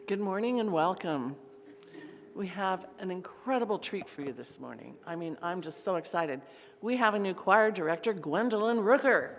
Good morning and welcome. We have an incredible treat for you this morning. I'm just so excited. We have a new choir director, Gwendolyn Rooker.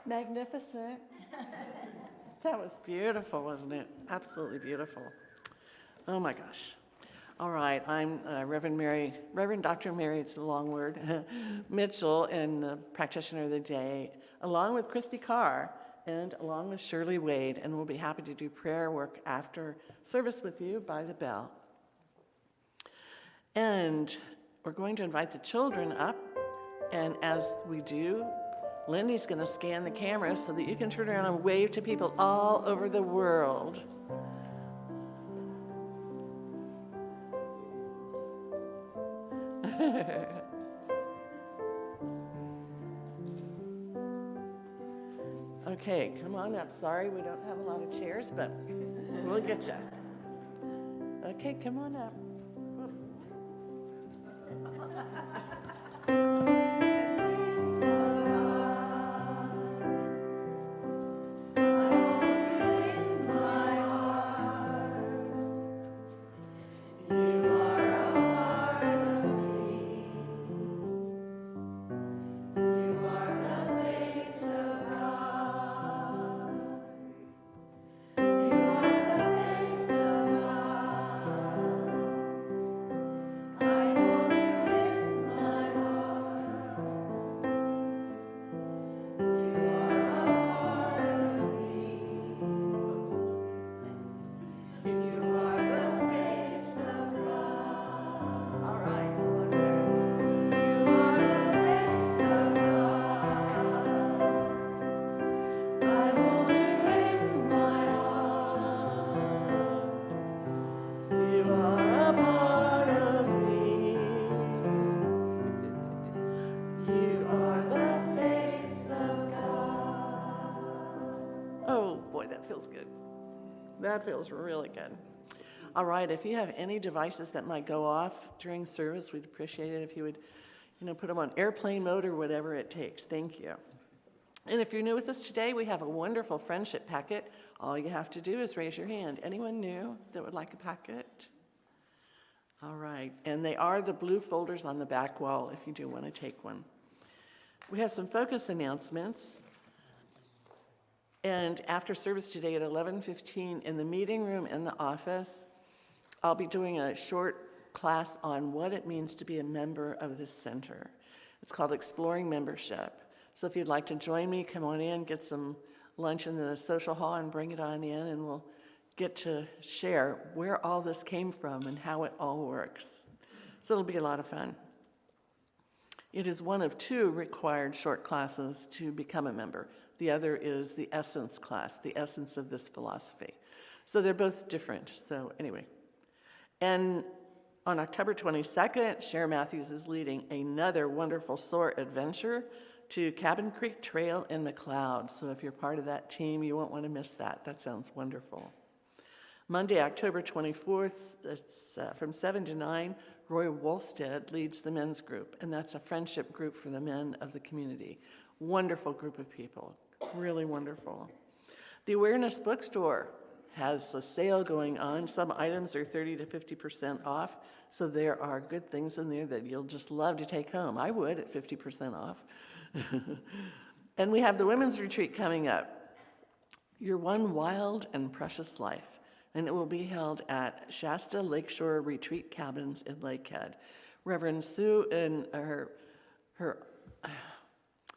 Magnificent. That was beautiful, wasn't it? Absolutely beautiful. Oh my gosh. All right, I'm Reverend Dr. Mary, it's a long word, Mitchell, and the practitioner of the day, along with Christy Carr and along with Shirley Wade, and we'll be happy to do prayer work after service with you by the bell. And we're going to invite the children up And as we do, Lindy's going to scan the camera so that you can turn around and wave to people all over the world. Okay, come on up. Sorry, we don't have a lot of chairs, but we'll get you. Okay, come on up. That feels really good. All right, if you have any devices that might go off during service, we'd appreciate it if you would, put them on airplane mode or whatever it takes. Thank you. And if you're new with us today, we have a wonderful friendship packet. All you have to do is raise your hand. Anyone new that would like a packet? All right, and they are the blue folders on the back wall if you do want to take one. We have some focus announcements. And after service today at 11:15 in the meeting room in the office, I'll be doing a short class on what it means to be a member of this center. It's called Exploring Membership. So if you'd like to join me, come on in, get some lunch in the social hall and bring it on in, and we'll get to share where all this came from and how it all works. So it'll be a lot of fun. It is one of 2 required short classes to become a member. The other is the essence class, the essence of this philosophy. So they're both different. So anyway. And on October 22nd, Cher Matthews is leading another wonderful SOAR adventure to Cabin Creek Trail in McLeod. So if you're part of that team, you won't want to miss that. That sounds wonderful. Monday, October 24th, it's from 7 to 9, Roy Wolstead leads the men's group, and that's a friendship group for the men of the community. Wonderful group of people, really wonderful. The Awareness Bookstore has a sale going on. Some items are 30 to 50% off, so there are good things in there that you'll just love to take home. I would at 50% off. And we have the women's retreat coming up, Your One Wild and Precious Life. And it will be held at Shasta Lakeshore Retreat Cabins in Lakehead. Reverend Sue and her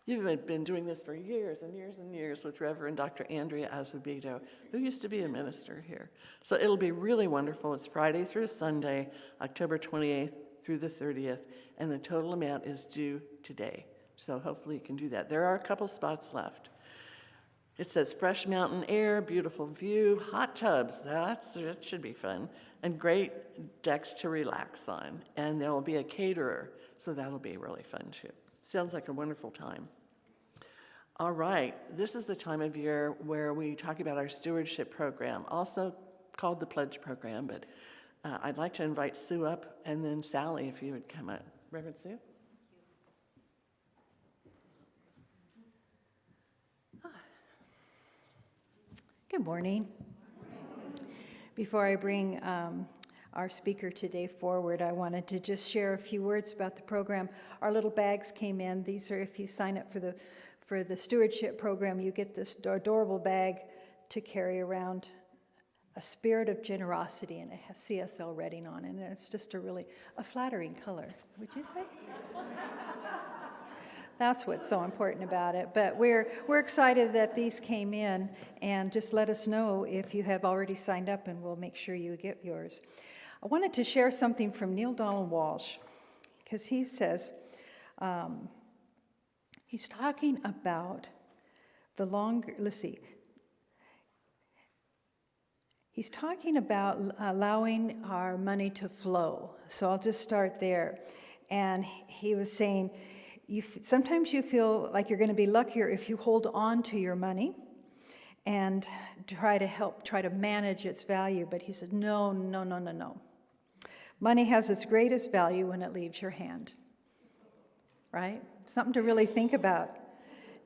you've been doing this for years and years and years with Reverend Dr. Andrea Azevedo, who used to be a minister here. So it'll be really wonderful. It's Friday through Sunday, October 28th through the 30th, and the total amount is due today. So hopefully you can do that. There are a couple spots left. It says fresh mountain air, beautiful view, hot tubs, that should be fun, and great decks to relax on. And there will be a caterer, so that'll be really fun too. Sounds like a wonderful time. All right, this is the time of year where we talk about our stewardship program, also called the Pledge Program, but I'd like to invite Sue up, and then Sally, if you would come up. Reverend Sue? Good morning. Before I bring our speaker today forward, I wanted to just share a few words about the program. Our little bags came in. These are, if you sign up for the stewardship program, you get this adorable bag to carry around, a spirit of generosity, and it has CSL Reading on it, and it's just a flattering color, would you say? That's what's so important about it. But we're excited that these came in, and just let us know if you have already signed up, and we'll make sure you get yours. I wanted to share something from Neil Donald Walsh, because he says, He's talking about He's talking about allowing our money to flow. So I'll just start there. And he was saying, sometimes you feel like you're going to be luckier if you hold on to your money and try to manage its value. But he said, no. Money has its greatest value when it leaves your hand. Right? Something to really think about.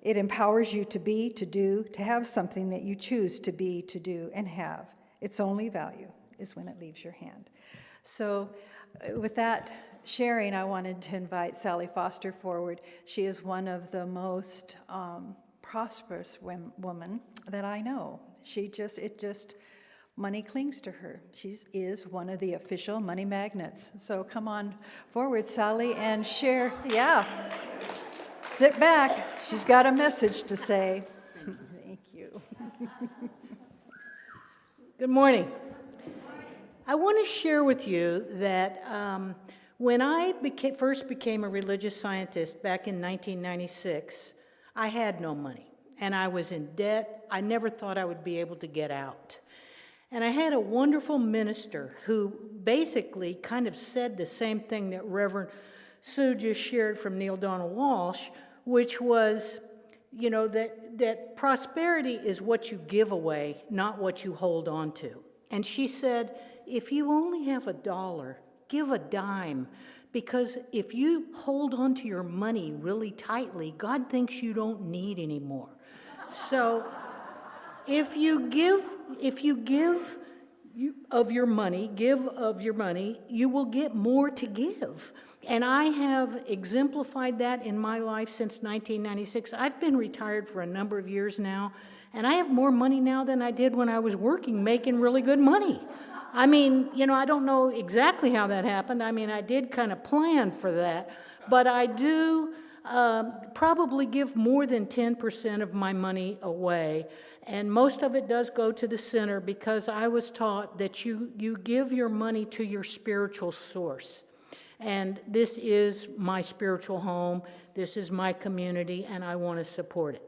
It empowers you to be, to do, to have something that you choose to be, to do, and have. Its only value is when it leaves your hand. So with that sharing, I wanted to invite Sally Foster forward. She is one of the most prosperous women that I know. Money clings to her. She is one of the official money magnets. So come on forward, Sally, and share. Yeah. Sit back. She's got a message to say. Thank you. Good morning. I want to share with you that when I first became a religious scientist back in 1996, I had no money, and I was in debt. I never thought I would be able to get out. And I had a wonderful minister who basically kind of said the same thing that Reverend Sue just shared from Neil Donald Walsh, which was, that prosperity is what you give away, not what you hold on to. And she said, if you only have $1, give a dime, because if you hold on to your money really tightly, God thinks you don't need any more. So if you give of your money, you will get more to give. And I have exemplified that in my life since 1996. I've been retired for a number of years now, and I have more money now than I did when I was working, making really good money. I mean, I don't know exactly how that happened. I mean, I did kind of plan for that, but I do probably give more than 10% of my money away, and most of it does go to the center, because I was taught that you give your money to your spiritual source. And this is my spiritual home, this is my community, and I want to support it.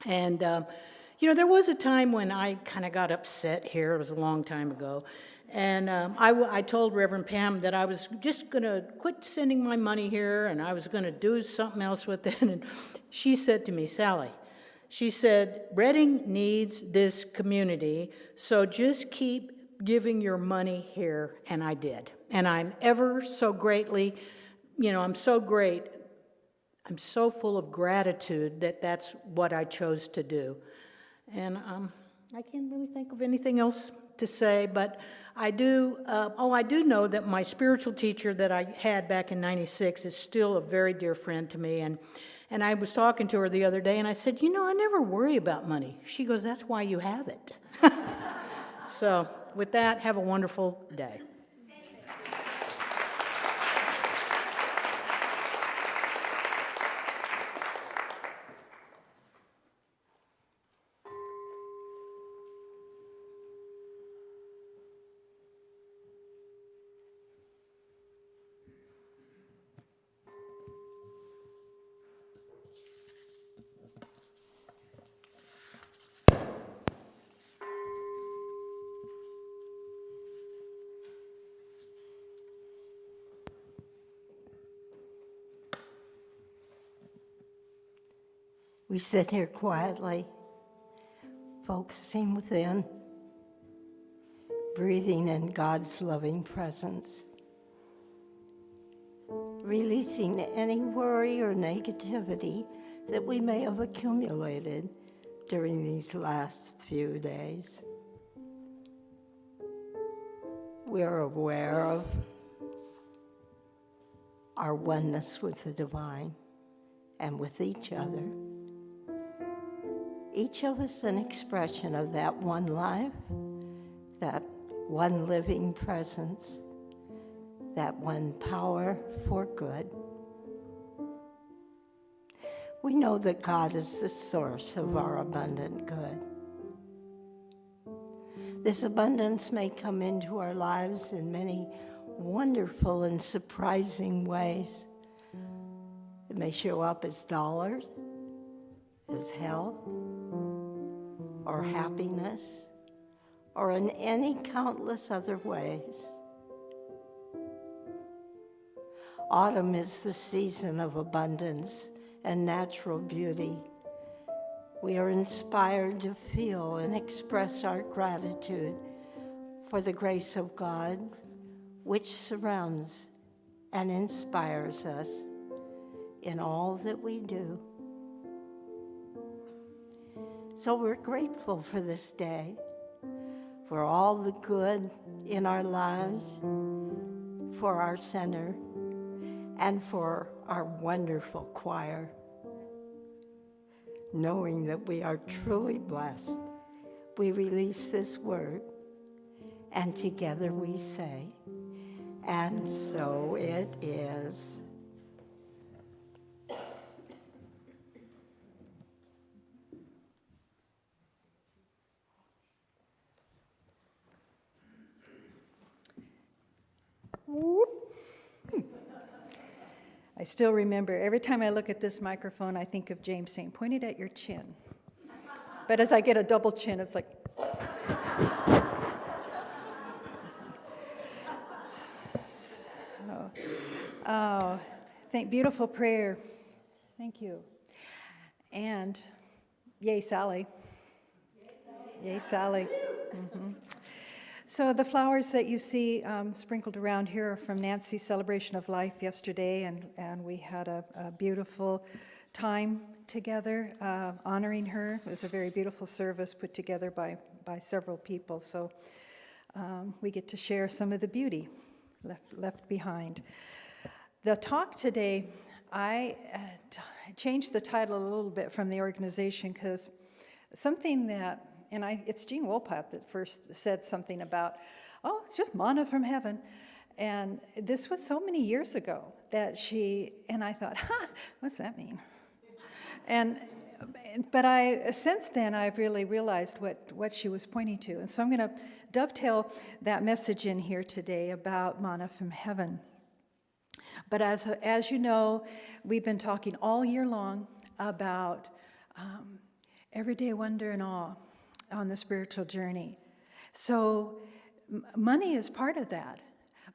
And, there was a time when I kind of got upset here. It was a long time ago. And I told Reverend Pam that I was just going to quit sending my money here, and I was going to do something else with it. And she said to me, Sally, she said, Redding needs this community, so just keep giving your money here. And I did. And I'm ever so greatly, I'm so full of gratitude that that's what I chose to do. And I can't really think of anything else to say, but I do know that my spiritual teacher that I had back in 96 is still a very dear friend to me. And I was talking to her the other day, and I said, I never worry about money. She goes, that's why you have it. So with that, have a wonderful day. We sit here quietly, focusing within, breathing in God's loving presence, releasing any worry or negativity that we may have accumulated during these last few days. We are aware of our oneness with the divine and with each other. Each of us an expression of that one life, that one living presence, that one power for good. We know that God is the source of our abundant good. This abundance may come into our lives in many wonderful and surprising ways. It may show up as dollars, as health, or happiness, or in any countless other ways. Autumn is the season of abundance and natural beauty. We are inspired to feel and express our gratitude for the grace of God, which surrounds and inspires us in all that we do. So we're grateful for this day, for all the good in our lives, for our center, and for our wonderful choir. Knowing that we are truly blessed, we release this word, and together we say, and so it is. I still remember, every time I look at this microphone, I think of James saying, point it at your chin. But as I get a double chin, it's like, beautiful prayer. Thank you. And yay, Sally. Yay, Sally. Mm-hmm. So the flowers that you see sprinkled around here are from Nancy's celebration of life yesterday, and we had a beautiful time together honoring her. It was a very beautiful service put together by several people, so we get to share some of the beauty left behind. The talk today, I changed the title a little bit from the organization because something that, and it's Jean Wolpath that first said something about, oh, it's just manna from heaven. And this was so many years ago that and I thought, what's that mean? But since then, I've really realized what she was pointing to. And so I'm going to dovetail that message in here today about manna from heaven. But as you know, we've been talking all year long about everyday wonder and awe on the spiritual journey. So money is part of that.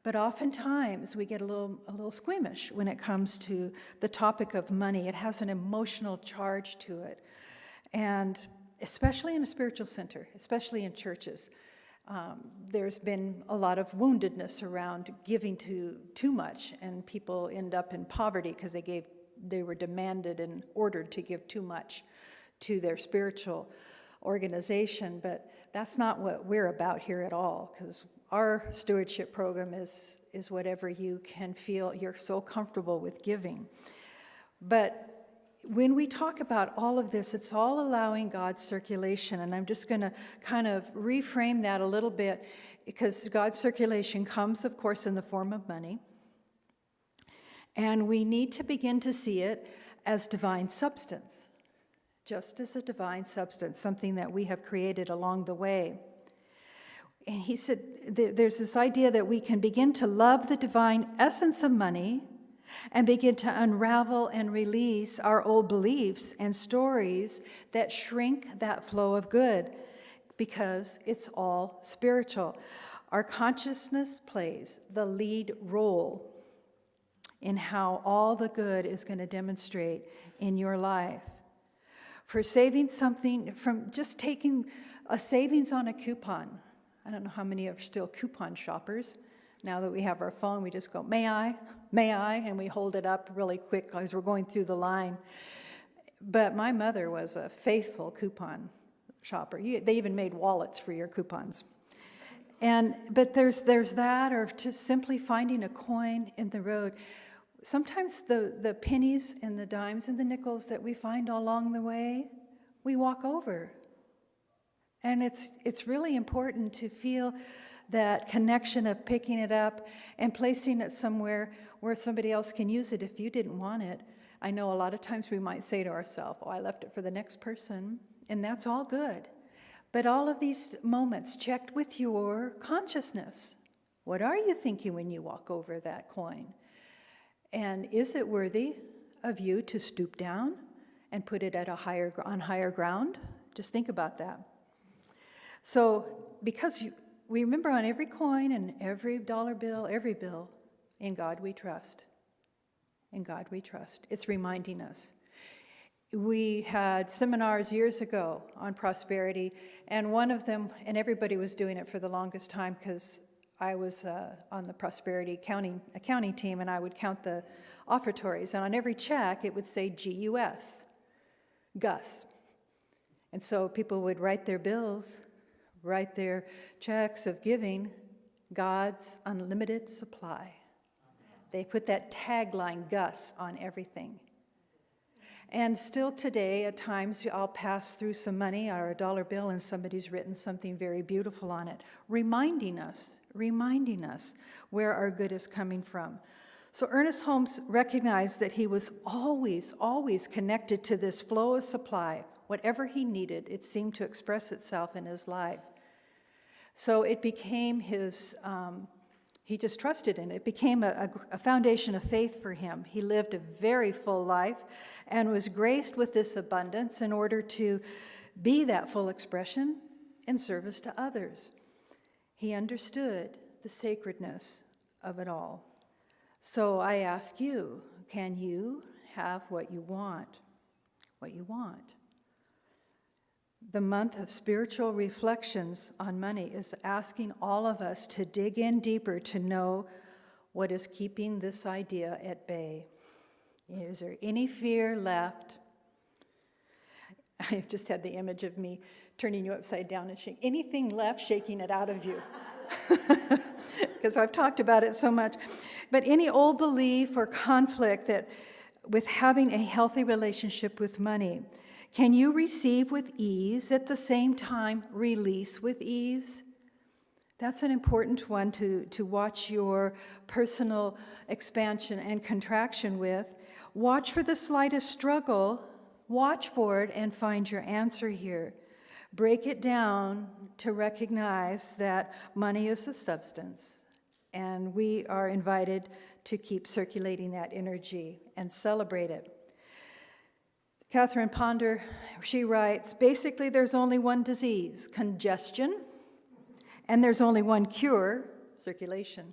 But oftentimes we get a little squeamish when it comes to the topic of money. It has an emotional charge to it. And especially in a spiritual center, especially in churches, there's been a lot of woundedness around giving too much, and people end up in poverty because they were demanded and ordered to give too much to their spiritual organization. But that's not what we're about here at all, because our stewardship program is whatever you can feel you're so comfortable with giving. But when we talk about all of this, it's all allowing God's circulation, and I'm just going to kind of reframe that a little bit, because God's circulation comes, of course, in the form of money, and we need to begin to see it as divine substance, just as a divine substance, something that we have created along the way. And he said there's this idea that we can begin to love the divine essence of money and begin to unravel and release our old beliefs and stories that shrink that flow of good, because it's all spiritual. Our consciousness plays the lead role in how all the good is going to demonstrate in your life. For saving something, from just taking a savings on a coupon. I don't know how many are still coupon shoppers. Now that we have our phone, we just go, may I, and we hold it up really quick as we're going through the line. But my mother was a faithful coupon shopper. They even made wallets for your coupons. But there's that, or just simply finding a coin in the road. Sometimes the pennies and the dimes and the nickels that we find along the way, we walk over. And it's really important to feel that connection of picking it up and placing it somewhere where somebody else can use it if you didn't want it. I know a lot of times we might say to ourselves, oh, I left it for the next person, and that's all good. But all of these moments checked with your consciousness. What are you thinking when you walk over that coin? And is it worthy of you to stoop down and put it on higher ground? Just think about that. So, because we remember on every coin and every dollar bill, every bill, in God we trust. In God we trust. It's reminding us. We had seminars years ago on prosperity, and one of them, and everybody was doing it for the longest time because I was on the prosperity accounting team, and I would count the offertories, and on every check it would say GUS, Gus. And so people would write their bills, write their checks of giving, God's unlimited supply. They put that tagline, Gus, on everything. And still today, at times, I'll pass through some money or a dollar bill and somebody's written something very beautiful on it, reminding us where our good is coming from. So Earnest Holmes recognized that he was always connected to this flow of supply. Whatever he needed, it seemed to express itself in his life. So it became his, he just trusted in it. It became a foundation of faith for him. He lived a very full life and was graced with this abundance in order to be that full expression in service to others. He understood the sacredness of it all. So I ask you, can you have what you want? What you want? The month of spiritual reflections on money is asking all of us to dig in deeper to know what is keeping this idea at bay. Is there any fear left? I just had the image of me turning you upside down and shaking. Anything left, shaking it out of you. Because I've talked about it so much. But any old belief or conflict that with having a healthy relationship with money, can you receive with ease, at the same time release with ease? That's an important one to watch your personal expansion and contraction with. Watch for the slightest struggle, watch for it, and find your answer here. Break it down to recognize that money is a substance, and we are invited to keep circulating that energy and celebrate it. Catherine Ponder, she writes, basically there's only one disease, congestion, and there's only one cure, circulation.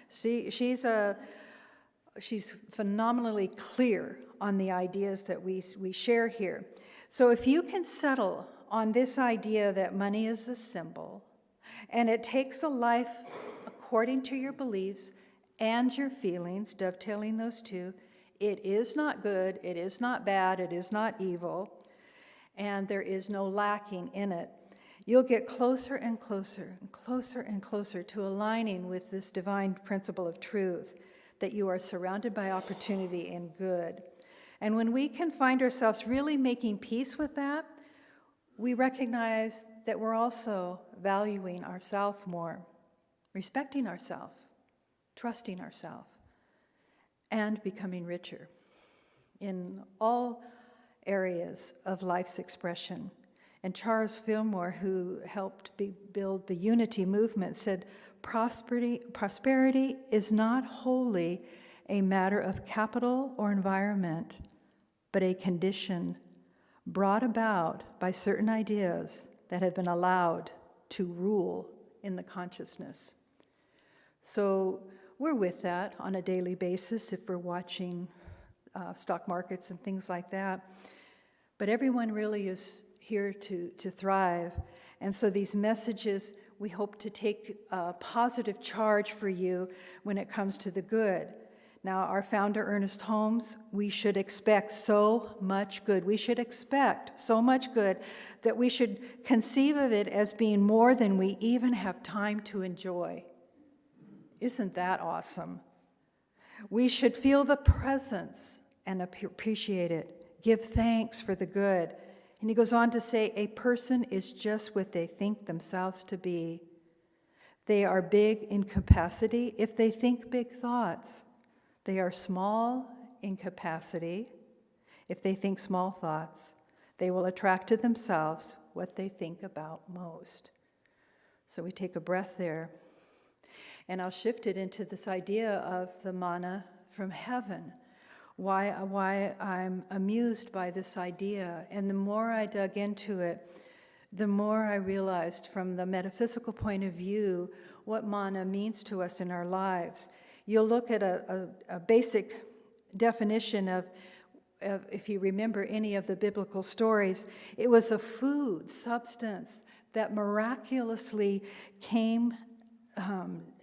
She's phenomenally clear on the ideas that we share here. So if you can settle on this idea that money is a symbol, and it takes a life according to your beliefs and your feelings, dovetailing those two, it is not good, it is not bad, it is not evil, and there is no lacking in it. You'll get closer and closer and closer and closer to aligning with this divine principle of truth, that you are surrounded by opportunity and good. And when we can find ourselves really making peace with that, we recognize that we're also valuing ourselves more, respecting ourselves, trusting ourselves, and becoming richer in all areas of life's expression. And Charles Fillmore, who helped build the Unity movement, said, prosperity is not wholly a matter of capital or environment, but a condition brought about by certain ideas that have been allowed to rule in the consciousness. So we're with that on a daily basis if we're watching stock markets and things like that. But everyone really is here to thrive. And so these messages, we hope to take a positive charge for you when it comes to the good. Now, our founder, Earnest Holmes, we should expect so much good. We should expect so much good that we should conceive of it as being more than we even have time to enjoy. Isn't that awesome? We should feel the presence and appreciate it. Give thanks for the good. And he goes on to say, a person is just what they think themselves to be. They are big in capacity if they think big thoughts. They are small in capacity if they think small thoughts. They will attract to themselves what they think about most. So we take a breath there. And I'll shift it into this idea of the manna from heaven. why I'm amused by this idea. And the more I dug into it, the more I realized from the metaphysical point of view what manna means to us in our lives. You'll look at a basic definition of, if you remember any of the biblical stories, it was a food substance that miraculously came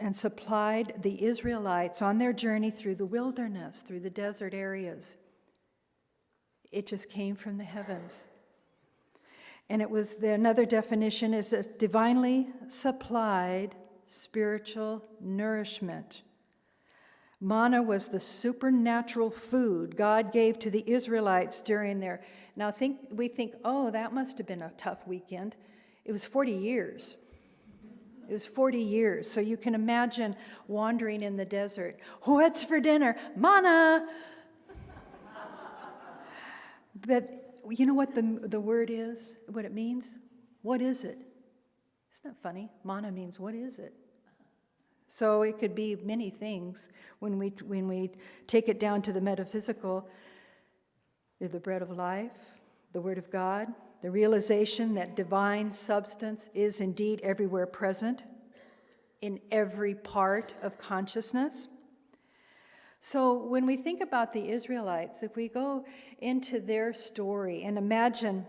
and supplied the Israelites on their journey through the wilderness, through the desert areas. It just came from the heavens. And it was, another definition is a divinely supplied spiritual nourishment. Manna was the supernatural food God gave to the Israelites during their, now we think, oh, that must have been a tough weekend. It was 40 years. It was 40 years. So you can imagine wandering in the desert. What's for dinner? Manna! But you know what the word is? What it means? What is it? Isn't that funny? Manna means what is it? So it could be many things when we take it down to the metaphysical. They're the bread of life, the Word of God, the realization that divine substance is indeed everywhere present, in every part of consciousness. So when we think about the Israelites, if we go into their story and imagine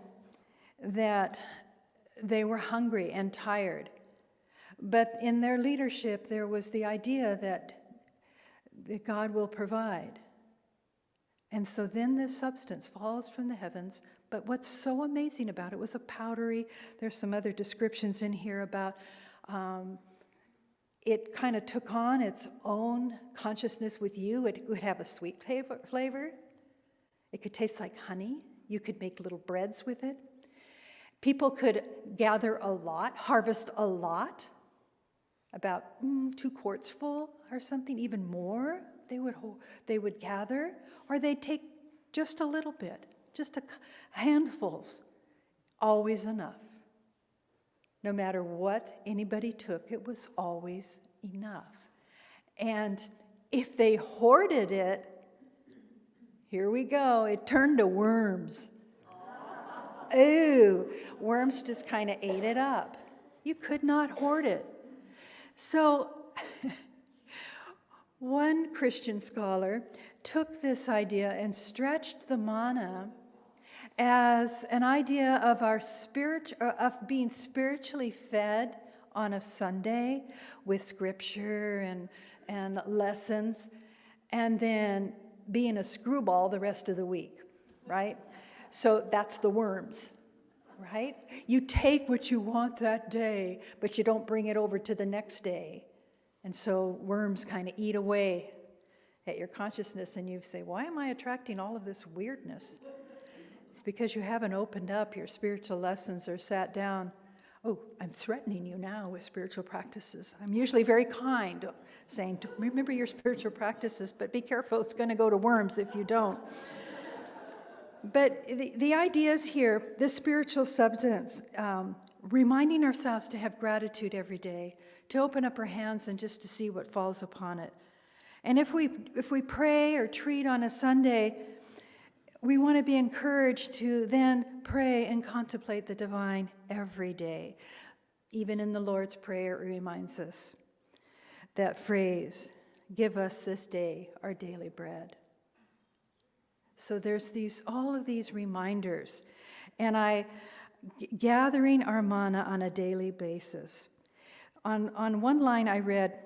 that they were hungry and tired, but in their leadership there was the idea that God will provide. And so then this substance falls from the heavens. But what's so amazing about it was a powdery, there's some other descriptions in here about it kind of took on its own consciousness with you. It would have a sweet flavor. It could taste like honey. You could make little breads with it. People could gather a lot, harvest a lot, about 2 quarts full or something, even more they would gather, or they'd take just a little bit, just handfuls, always enough. No matter what anybody took, it was always enough. And if they hoarded it, here we go, it turned to worms. Ooh, worms just kind of ate it up. You could not hoard it. So one Christian scholar took this idea and stretched the manna as an idea of of being spiritually fed on a Sunday with scripture and lessons, and then being a screwball the rest of the week, right? So that's the worms, right? You take what you want that day, but you don't bring it over to the next day. And so worms kind of eat away at your consciousness, and you say, why am I attracting all of this weirdness? It's because you haven't opened up your spiritual lessons or sat down. Oh, I'm threatening you now with spiritual practices. I'm usually very kind, saying, remember your spiritual practices, but be careful, it's going to go to worms if you don't. But the idea is here, this spiritual substance, reminding ourselves to have gratitude every day, to open up our hands and just to see what falls upon it. And if we pray or treat on a Sunday, we want to be encouraged to then pray and contemplate the divine every day. Even in the Lord's Prayer, it reminds us that phrase, give us this day our daily bread. So there's all of these reminders, and gathering our manna on a daily basis. On one line I read,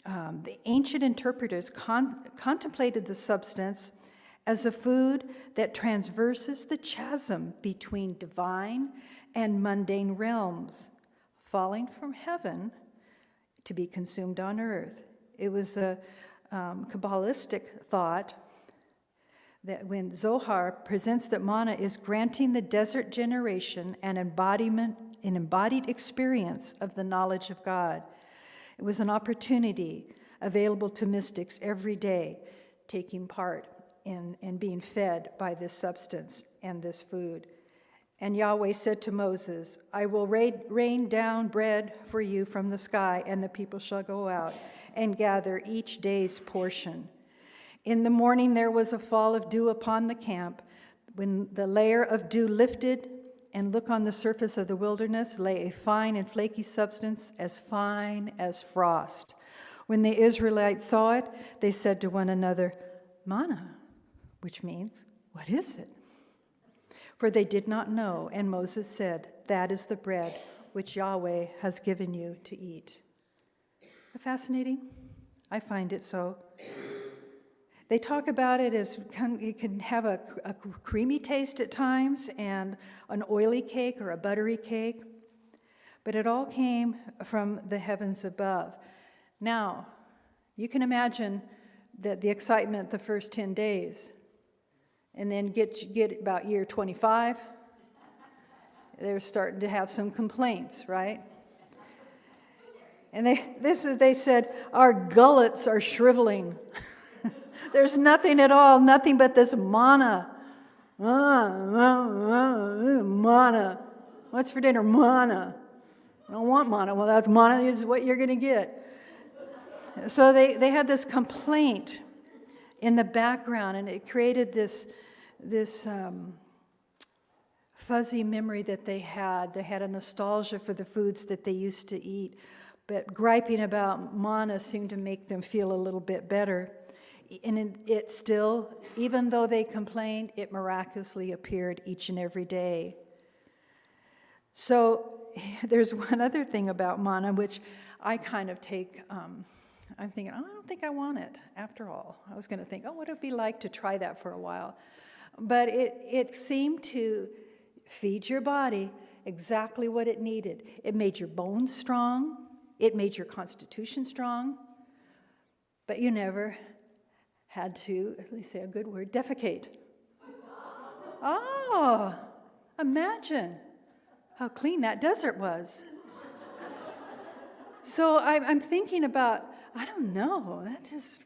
the ancient interpreters contemplated the substance as a food that transverses the chasm between divine and mundane realms, falling from heaven to be consumed on earth. It was a Kabbalistic thought that when Zohar presents that manna is granting the desert generation an embodied experience of the knowledge of God. It was an opportunity available to mystics every day, taking part in being fed by this substance and this food. And Yahweh said to Moses, I will rain down bread for you from the sky, and the people shall go out and gather each day's portion. In the morning there was a fall of dew upon the camp. When the layer of dew lifted, and look on the surface of the wilderness, lay a fine and flaky substance, as fine as frost. When the Israelites saw it, they said to one another, Manna, which means, what is it? For they did not know, and Moses said, that is the bread which Yahweh has given you to eat. Fascinating? I find it so. They talk about it as it can have a creamy taste at times and an oily cake or a buttery cake, but it all came from the heavens above. Now, you can imagine that the excitement the first 10 days, and then get about year 25, they're starting to have some complaints, right? And they said, our gullets are shriveling. There's nothing at all, nothing but this manna. Manna. What's for dinner? Manna. I don't want manna. Well, that's manna is what you're going to get. So they had this complaint in the background, and it created this fuzzy memory that they had. They had a nostalgia for the foods that they used to eat, but griping about manna seemed to make them feel a little bit better. And it still, even though they complained, it miraculously appeared each and every day. So there's one other thing about manna, which I kind of take, I'm thinking, I don't think I want it after all. I was going to think, what would it be like to try that for a while? But it seemed to feed your body exactly what it needed. It made your bones strong. It made your constitution strong. But you never had to, at least say a good word, defecate. Oh, imagine how clean that desert was. So I'm thinking about, I don't know, that just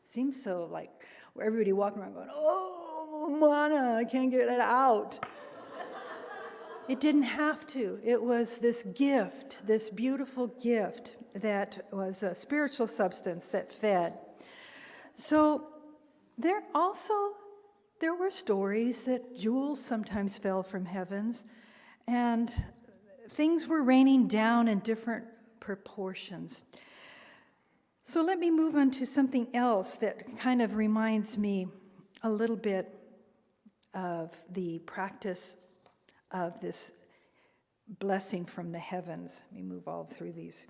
seems so like where everybody walking around going, oh, manna, I can't get it out. It didn't have to. It was this gift, this beautiful gift that was a spiritual substance that fed. So there were stories that jewels sometimes fell from heavens, and things were raining down in different proportions. So let me move on to something else that kind of reminds me a little bit of the practice of this blessing from the heavens. Let me move all through these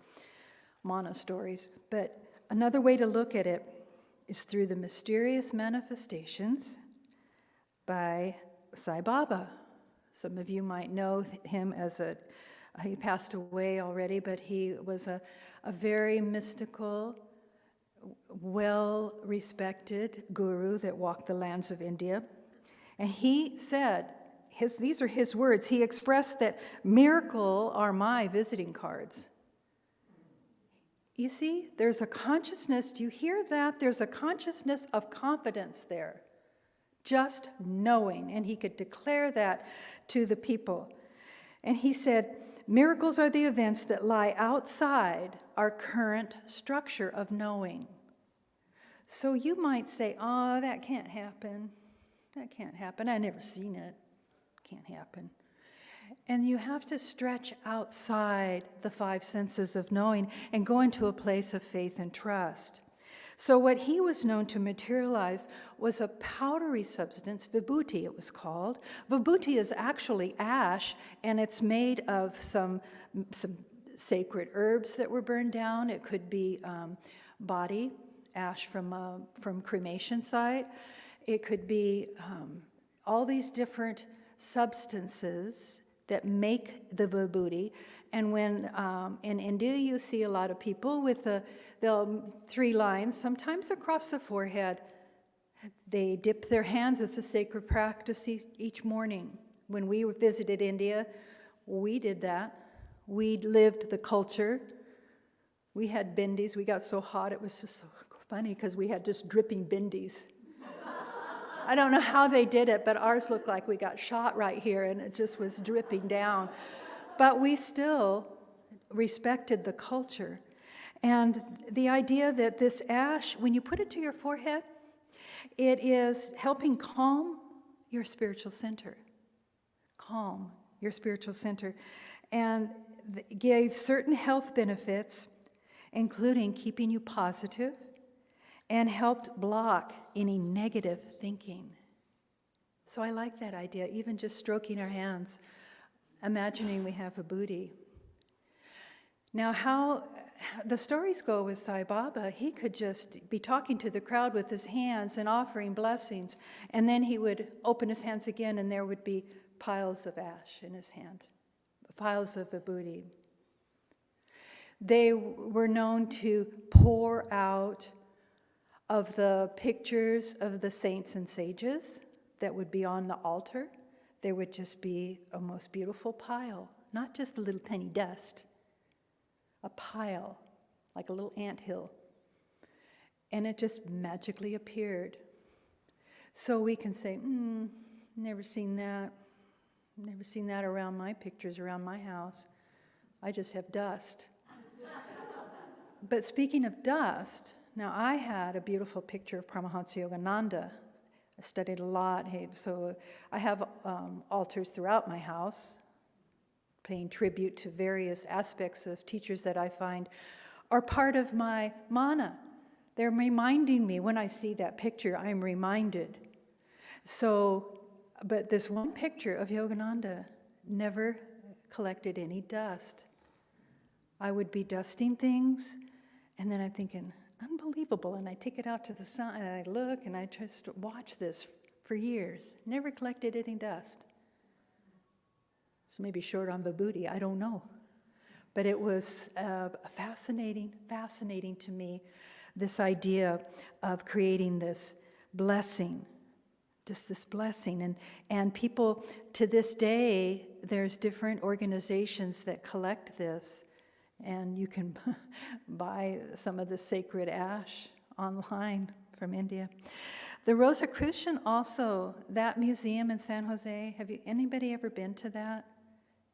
manna stories. But another way to look at it is through the mysterious manifestations by Sai Baba. Some of you might know him as he passed away already, but he was a very mystical, well-respected guru that walked the lands of India. And he said, these are his words, he expressed that miracle are my visiting cards. You see, there's a consciousness, do you hear that? There's a consciousness of confidence there, just knowing, and he could declare that to the people. And he said, miracles are the events that lie outside our current structure of knowing. So you might say, that can't happen. That can't happen. I've never seen it. Can't happen. And you have to stretch outside the five senses of knowing and go into a place of faith and trust. So what he was known to materialize was a powdery substance, vibhuti it was called. Vibhuti is actually ash, and it's made of some sacred herbs that were burned down. It could be body, ash from cremation site. It could be all these different substances that make the vibhuti. And when in India you see a lot of people with the 3 lines, sometimes across the forehead. They dip their hands. It's a sacred practice each morning. When we visited India, we did that. We lived the culture. We had bindis. We got so hot, it was just so funny because we had just dripping bindis. I don't know how they did it, but ours looked like we got shot right here, and it just was dripping down. But we still respected the culture. And the idea that this ash, when you put it to your forehead, It is helping calm your spiritual center. Calm your spiritual center. And gave certain health benefits, including keeping you positive, and helped block any negative thinking. So I like that idea, even just stroking our hands, imagining we have a booty. Now, how the stories go with Sai Baba, he could just be talking to the crowd with his hands and offering blessings, and then he would open his hands again, and there would be piles of ash in his hand, piles of vibhuti. They were known to pour out of the pictures of the saints and sages that would be on the altar. There would just be a most beautiful pile, not just a little tiny dust, a pile, like a little anthill. And it just magically appeared. So we can say, never seen that. Never seen that around my pictures, around my house. I just have dust. But speaking of dust, now I had a beautiful picture of Paramahansa Yogananda. I studied a lot, so I have altars throughout my house, paying tribute to various aspects of teachers that I find are part of my Manna. They're reminding me, when I see that picture, I'm reminded. So, but this one picture of Yogananda never collected any dust. I would be dusting things, and then I'm thinking, unbelievable, and I take it out to the sun, and I look, and I just watch this for years. Never collected any dust. So maybe short on vibhuti, I don't know. But it was fascinating to me, this idea of creating this blessing, just this blessing. And people, to this day, there's different organizations that collect this, and you can buy some of the sacred ash online from India. The Rosicrucian also, that museum in San Jose, anybody ever been to that?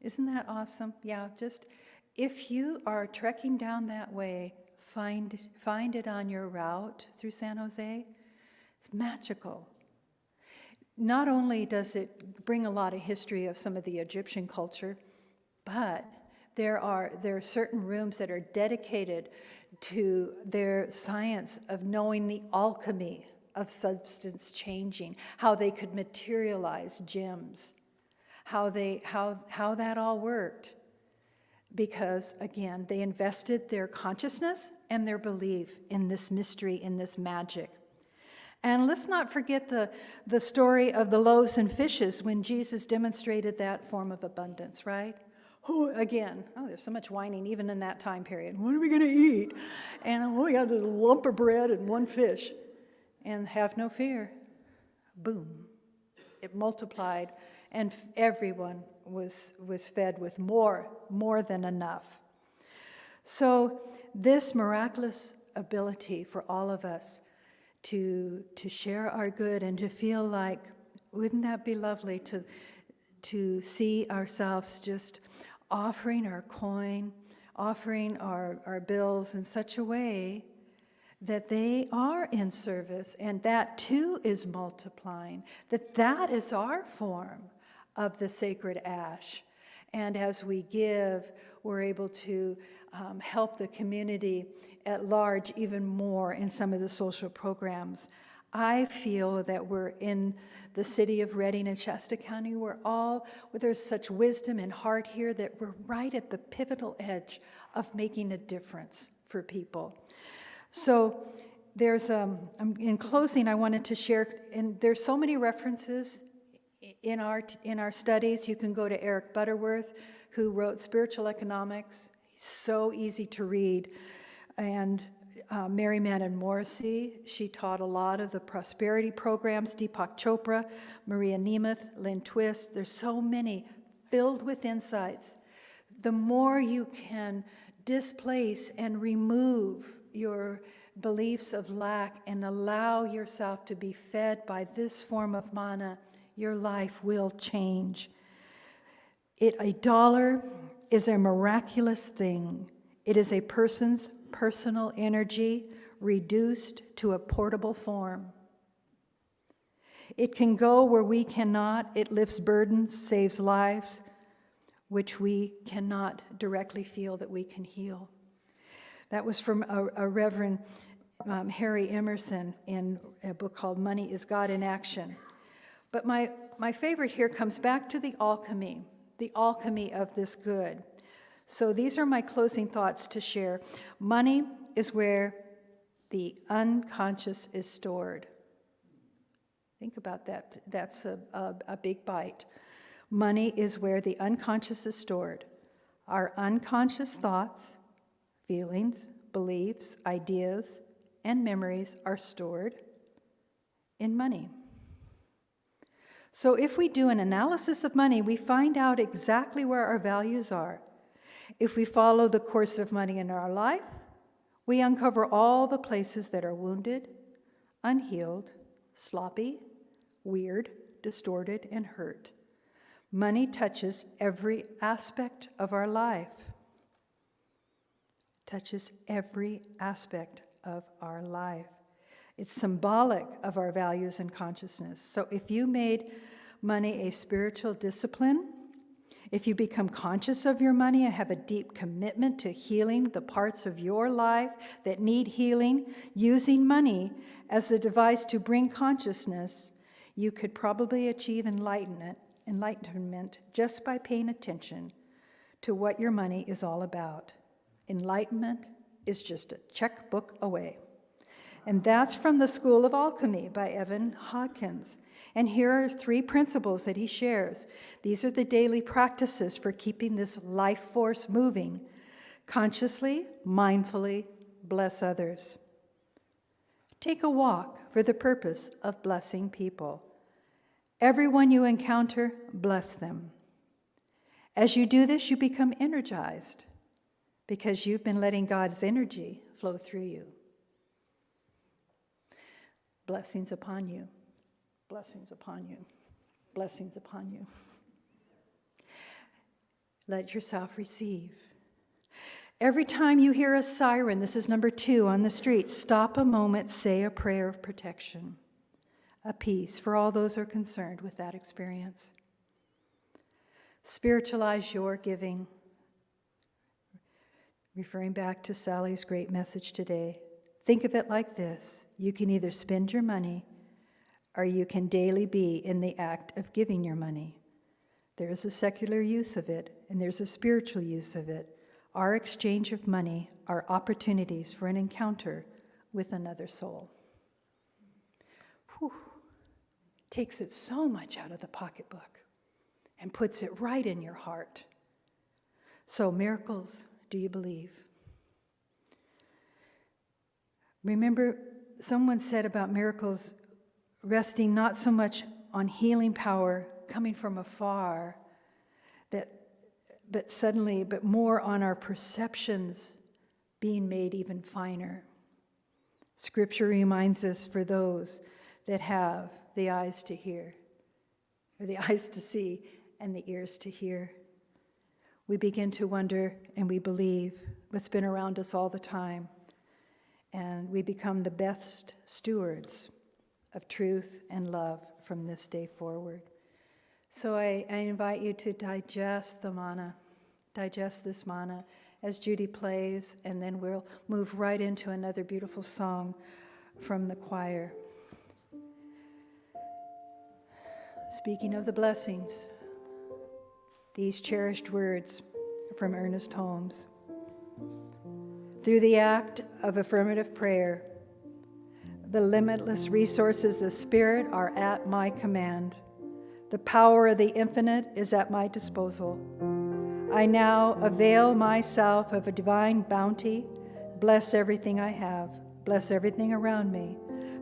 Isn't that awesome? Yeah, just if you are trekking down that way, find it on your route through San Jose. It's magical. Not only does it bring a lot of history of some of the Egyptian culture, but there are certain rooms that are dedicated to their science of knowing the alchemy of substance changing, how they could materialize gems, how that all worked. Because, again, they invested their consciousness and their belief in this mystery, in this magic. And let's not forget the story of the loaves and fishes when Jesus demonstrated that form of abundance, right? There's so much whining even in that time period. What are we going to eat? And we got a lump of bread and one fish. And have no fear. Boom. It multiplied, and everyone was fed with more than enough. So this miraculous ability for all of us to share our good and to feel like, wouldn't that be lovely to see ourselves just offering our coin, offering our bills in such a way that they are in service, and that too is multiplying, that is our form of the sacred ash. And as we give, we're able to help the community at large even more in some of the social programs. I feel that we're in the city of Redding and Shasta County, there's such wisdom and heart here that we're right at the pivotal edge of making a difference for people. So there's, in closing, I wanted to share, and there's so many references in our studies. You can go to Eric Butterworth, who wrote Spiritual Economics. He's so easy to read. And Mary Mannon Morrissey, she taught a lot of the prosperity programs. Deepak Chopra, Maria Nemeth, Lynn Twist. There's so many filled with insights. The more you can displace and remove your beliefs of lack and allow yourself to be fed by this form of manna, your life will change. A dollar is a miraculous thing. It is a person's personal energy reduced to a portable form. It can go where we cannot. It lifts burdens, saves lives, which we cannot directly feel that we can heal. That was from a Reverend Harry Emerson in a book called Money is God in Action. But my favorite here comes back to the alchemy of this good. So these are my closing thoughts to share. Money is where the unconscious is stored. Think about that. That's a big bite. Money is where the unconscious is stored. Our unconscious thoughts, feelings, beliefs, ideas, and memories are stored in money. So if we do an analysis of money, we find out exactly where our values are. If we follow the course of money in our life, we uncover all the places that are wounded, unhealed, sloppy, weird, distorted, and hurt. Money touches every aspect of our life. Touches every aspect of our life. It's symbolic of our values and consciousness. So if you made money a spiritual discipline, if you become conscious of your money and have a deep commitment to healing the parts of your life that need healing, using money as the device to bring consciousness, you could probably achieve enlightenment just by paying attention to what your money is all about. Enlightenment is just a checkbook away. And that's from the School of Alchemy by Evan Hawkins. And here are 3 principles that he shares. These are the daily practices for keeping this life force moving. Consciously, mindfully, bless others. Take a walk for the purpose of blessing people. Everyone you encounter, bless them. As you do this, you become energized because you've been letting God's energy flow through you. Blessings upon you. Blessings upon you. Blessings upon you. Let yourself receive. Every time you hear a siren, this is number 2 on the street, stop a moment, say a prayer of protection, a peace for all those who are concerned with that experience. Spiritualize your giving. Referring back to Sally's great message today, think of it like this. You can either spend your money or you can daily be in the act of giving your money. There is a secular use of it and there's a spiritual use of it. Our exchange of money are opportunities for an encounter with another soul. Whew. Takes it so much out of the pocketbook and puts it right in your heart. So miracles, do you believe? Remember, someone said about miracles resting not so much on healing power coming from afar, but more on our perceptions being made even finer. Scripture reminds us for those that have the eyes to hear, or the eyes to see and the ears to hear. We begin to wonder and we believe what's been around us all the time. And we become the best stewards of truth and love from this day forward. So I invite you to digest the manna, digest this manna as Judy plays, and then we'll move right into another beautiful song from the choir. Speaking of the blessings, these cherished words from Earnest Holmes. Through the act of affirmative prayer, the limitless resources of spirit are at my command. The power of the infinite is at my disposal. I now avail myself of a divine bounty. Bless everything I have. Bless everything around me.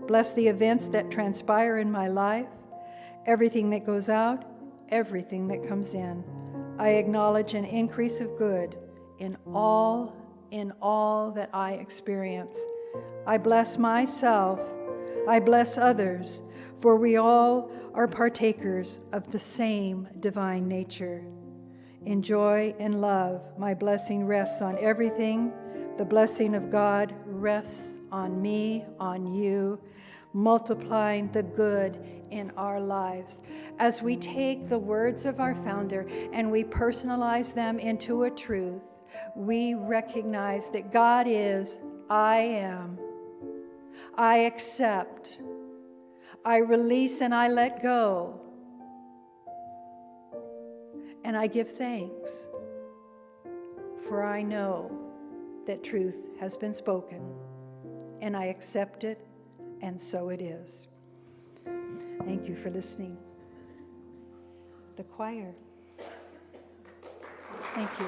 Bless the events that transpire in my life, everything that goes out, everything that comes in. I acknowledge an increase of good in all that I experience. I bless myself. I bless others, for we all are partakers of the same divine nature. In joy and love, my blessing rests on everything. The blessing of God rests on me, on you. multiplying the good in our lives. As we take the words of our founder and we personalize them into a truth, we recognize that God is, I am, I accept, I release and I let go, and I give thanks, for I know that truth has been spoken, and I accept it, and so it is. Thank you for listening. The choir. Thank you.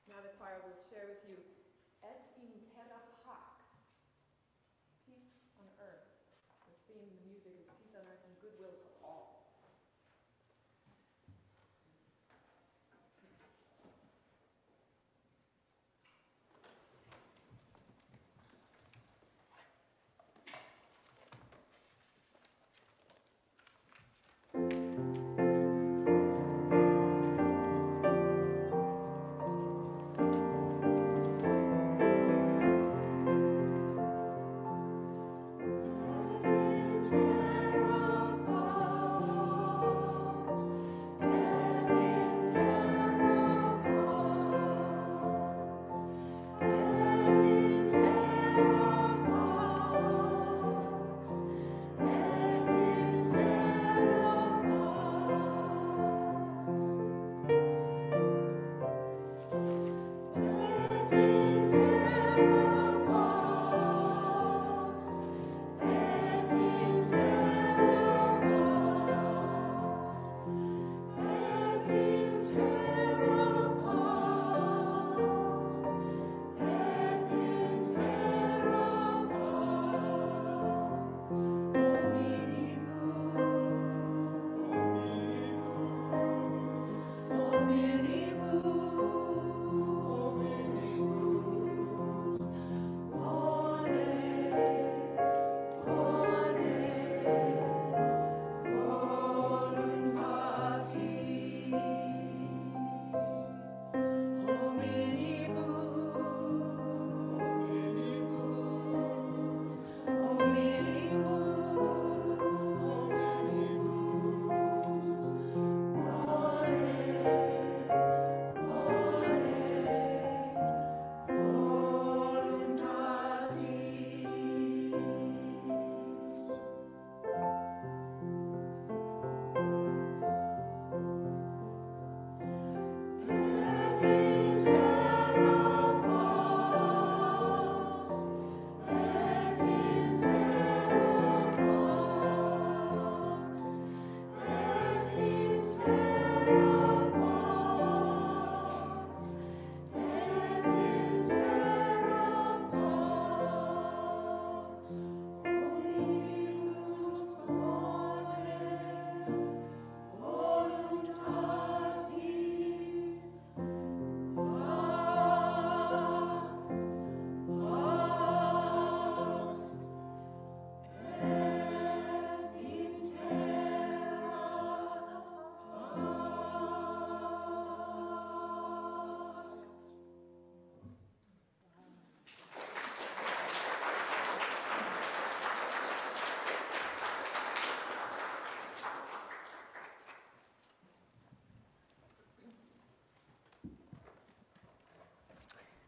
Now the choir will share with you Et in terra pax, peace on earth. The theme of the music is peace on earth and goodwill to all.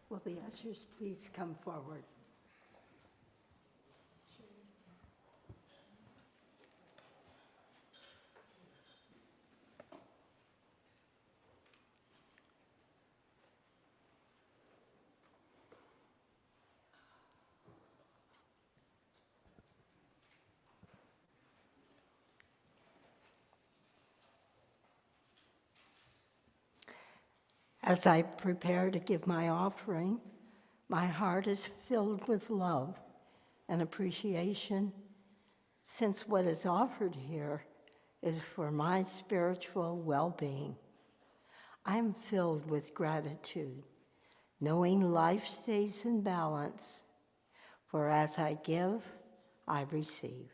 Will the ushers please come forward? As I prepare to give my offering, my heart is filled with love and appreciation, since what is offered here is for my spiritual well-being. I am filled with gratitude, knowing life stays in balance, for as I give, I receive.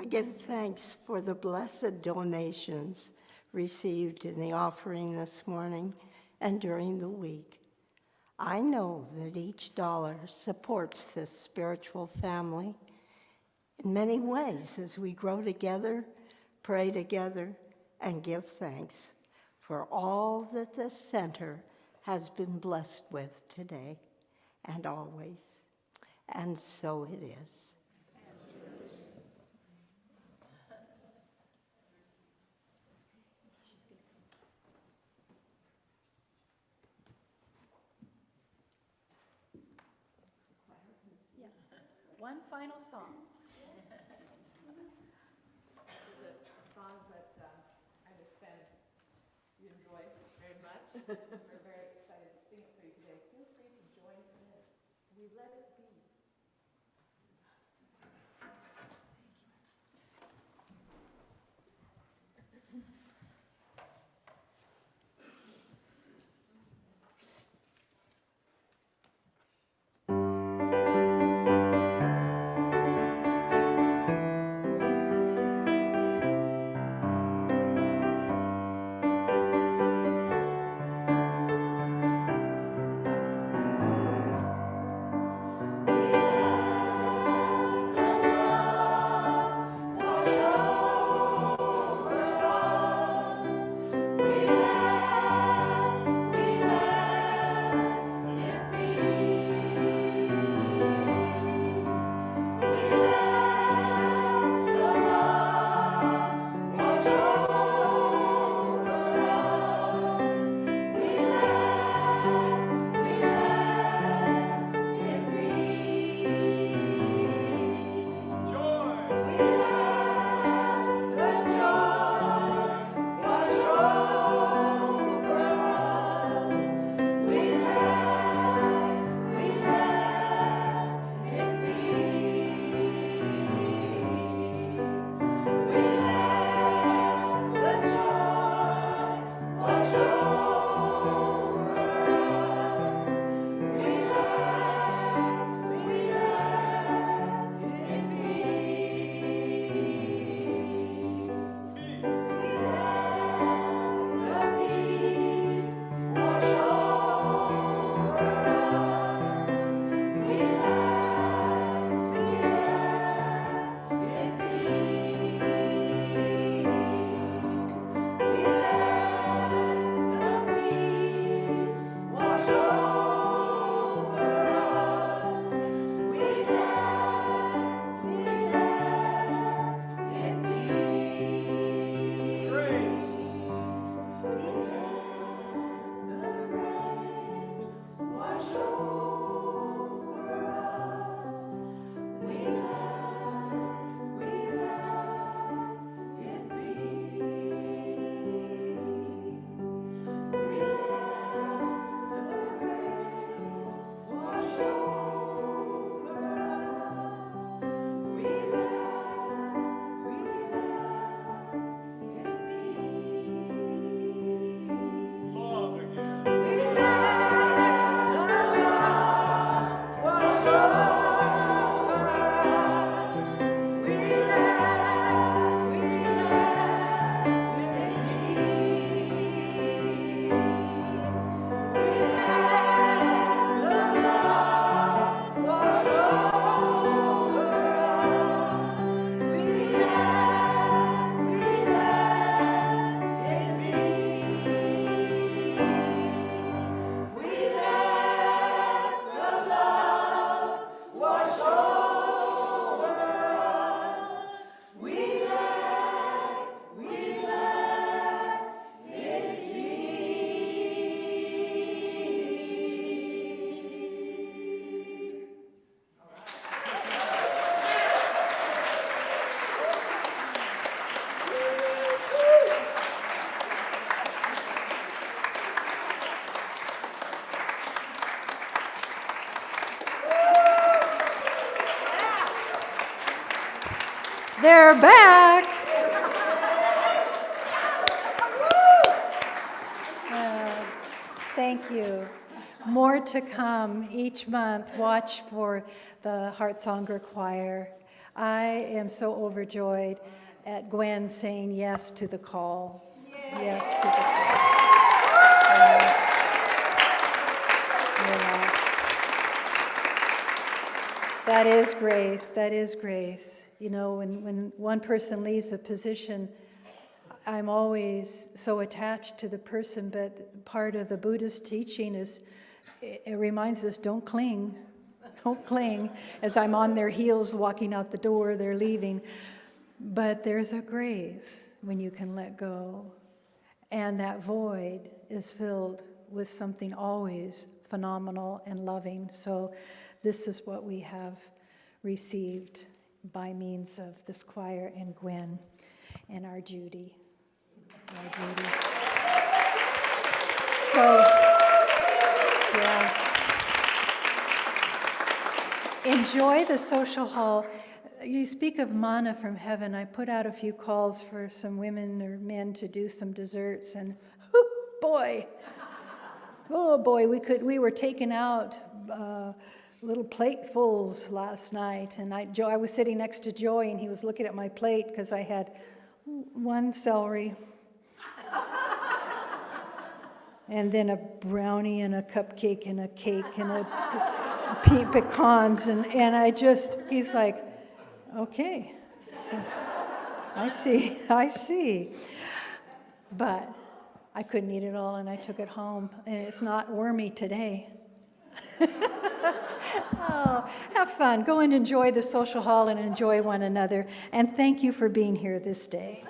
I give thanks for the blessed donations received in the offering this morning and during the week. I know that each dollar supports this spiritual family in many ways as we grow together, pray together, and give thanks for all that this center has been blessed with today and always. And so it is. One final song. This is a song that I understand you enjoy very much. We're very excited to sing it for you today. Feel free to join in. We let it be. They're back. Thank you. More to come each month. Watch for the Heartsonger Choir. I am so overjoyed at Gwen saying yes to the call. Yes to the call. Yeah. That is grace. That is grace. You know, when one person leaves a position, I'm always so attached to the person, but part of the Buddhist teaching is, it reminds us, don't cling. Don't cling. As I'm on their heels walking out the door, they're leaving. But there's a grace when you can let go. And that void is filled with something always phenomenal and loving. So this is what we have received by means of this choir and Gwen and our Judy. Our Judy. So, yeah. Enjoy the social hall. You speak of manna from heaven. I put out a few calls for some women or men to do some desserts, and oh boy, we were taking out little platefuls last night, and I was sitting next to Joy, and he was looking at my plate because I had one celery, and then a brownie and a cupcake and a cake and a pecans, and he's like, okay, so I see. But I couldn't eat it all, and I took it home, and it's not wormy today. Oh, have fun. Go and enjoy the social hall and enjoy one another. And thank you for being here this day.